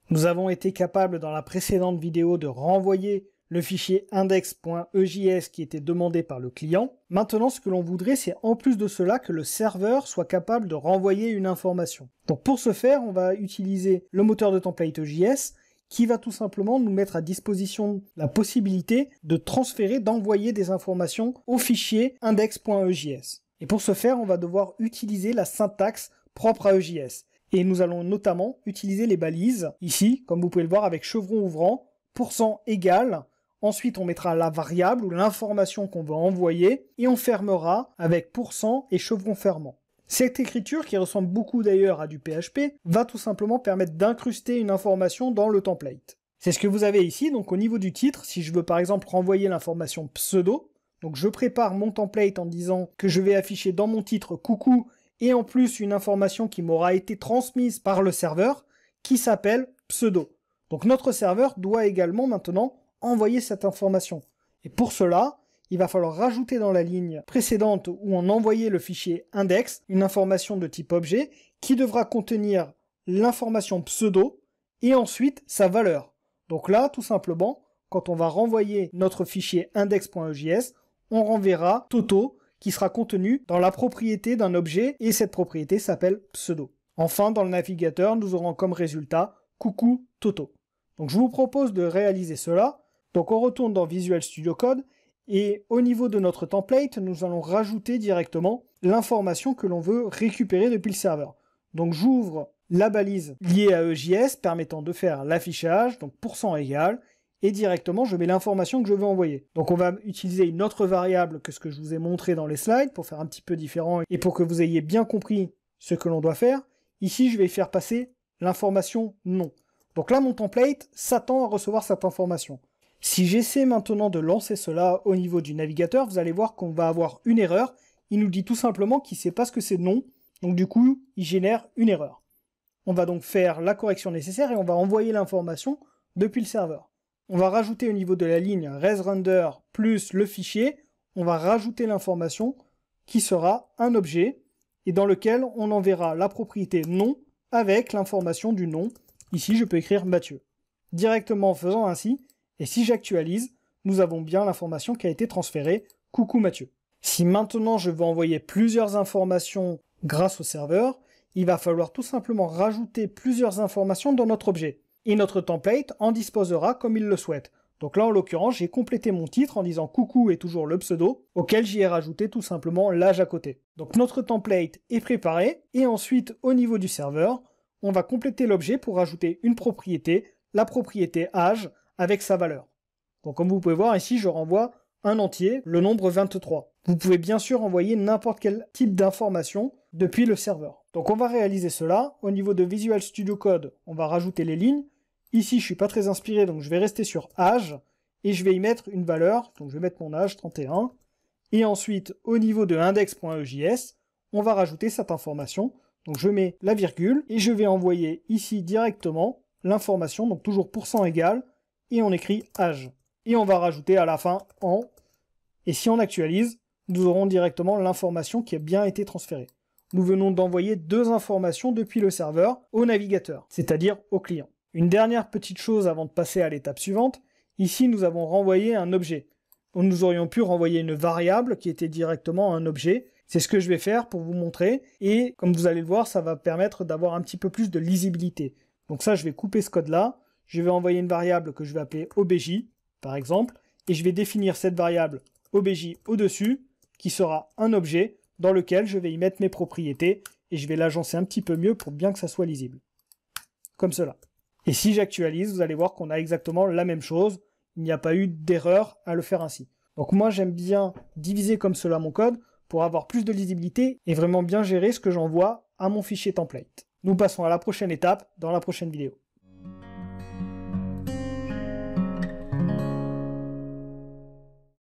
Nous avons été capables dans la précédente vidéo de renvoyer le fichier index.ejs qui était demandé par le client. Maintenant, ce que l'on voudrait, c'est en plus de cela que le serveur soit capable de renvoyer une information. Donc pour ce faire, on va utiliser le moteur de template EJS qui va tout simplement nous mettre à disposition la possibilité de transférer, d'envoyer des informations au fichier index.ejs. Et pour ce faire, on va devoir utiliser la syntaxe propre à EJS. Et nous allons notamment utiliser les balises, ici, comme vous pouvez le voir avec chevron ouvrant, %égal, ensuite on mettra la variable ou l'information qu'on veut envoyer, et on fermera avec % et chevron fermant. Cette écriture, qui ressemble beaucoup d'ailleurs à du PHP, va tout simplement permettre d'incruster une information dans le template. C'est ce que vous avez ici, donc au niveau du titre, si je veux par exemple renvoyer l'information pseudo, donc je prépare mon template en disant que je vais afficher dans mon titre coucou, et en plus une information qui m'aura été transmise par le serveur, qui s'appelle pseudo. Donc notre serveur doit également maintenant envoyer cette information. Et pour cela, il va falloir rajouter dans la ligne précédente où on envoyait le fichier index une information de type objet qui devra contenir l'information pseudo et ensuite sa valeur. Donc là, tout simplement, quand on va renvoyer notre fichier index.ejs, on renverra Toto qui sera contenu dans la propriété d'un objet et cette propriété s'appelle pseudo. Enfin, dans le navigateur, nous aurons comme résultat coucou Toto. Donc je vous propose de réaliser cela. Donc on retourne dans Visual Studio Code et au niveau de notre template, nous allons rajouter directement l'information que l'on veut récupérer depuis le serveur. Donc j'ouvre la balise liée à EJS permettant de faire l'affichage, donc %égal, et directement je mets l'information que je veux envoyer. Donc on va utiliser une autre variable que ce que je vous ai montré dans les slides pour faire un petit peu différent et pour que vous ayez bien compris ce que l'on doit faire. Ici je vais faire passer l'information non. Donc là mon template s'attend à recevoir cette information. Si j'essaie maintenant de lancer cela au niveau du navigateur, vous allez voir qu'on va avoir une erreur. Il nous dit tout simplement qu'il ne sait pas ce que c'est non, donc du coup il génère une erreur. On va donc faire la correction nécessaire et on va envoyer l'information depuis le serveur. On va rajouter au niveau de la ligne resRender plus le fichier, on va rajouter l'information qui sera un objet et dans lequel on enverra la propriété nom avec l'information du nom. Ici je peux écrire Mathieu. Directement en faisant ainsi, et si j'actualise, nous avons bien l'information qui a été transférée, coucou Mathieu. Si maintenant je veux envoyer plusieurs informations grâce au serveur, il va falloir tout simplement rajouter plusieurs informations dans notre objet. Et notre template en disposera comme il le souhaite. Donc là en l'occurrence, j'ai complété mon titre en disant coucou et toujours le pseudo, auquel j'y ai rajouté tout simplement l'âge à côté. Donc notre template est préparé, et ensuite au niveau du serveur, on va compléter l'objet pour rajouter une propriété, la propriété âge, avec sa valeur. Donc comme vous pouvez voir ici, je renvoie un entier, le nombre 23. Vous pouvez bien sûr envoyer n'importe quel type d'information depuis le serveur. Donc on va réaliser cela. Au niveau de Visual Studio Code, on va rajouter les lignes. Ici, je suis pas très inspiré, donc je vais rester sur âge, et je vais y mettre une valeur, donc je vais mettre mon âge, 31. Et ensuite, au niveau de index.ejs, on va rajouter cette information. Donc je mets la virgule, et je vais envoyer ici directement l'information, donc toujours %égal, et on écrit âge. Et on va rajouter à la fin en, et si on actualise, nous aurons directement l'information qui a bien été transférée. Nous venons d'envoyer deux informations depuis le serveur au navigateur, c'est-à-dire au client. Une dernière petite chose avant de passer à l'étape suivante, ici nous avons renvoyé un objet. Nous aurions pu renvoyer une variable qui était directement un objet. C'est ce que je vais faire pour vous montrer, et comme vous allez le voir, ça va permettre d'avoir un petit peu plus de lisibilité. Donc ça, je vais couper ce code-là. Je vais envoyer une variable que je vais appeler obj, par exemple, et je vais définir cette variable obj au-dessus, qui sera un objet dans lequel je vais y mettre mes propriétés, et je vais l'agencer un petit peu mieux pour bien que ça soit lisible. Comme cela. Et si j'actualise, vous allez voir qu'on a exactement la même chose, il n'y a pas eu d'erreur à le faire ainsi. Donc moi, j'aime bien diviser comme cela mon code, pour avoir plus de lisibilité, et vraiment bien gérer ce que j'envoie à mon fichier template. Nous passons à la prochaine étape dans la prochaine vidéo.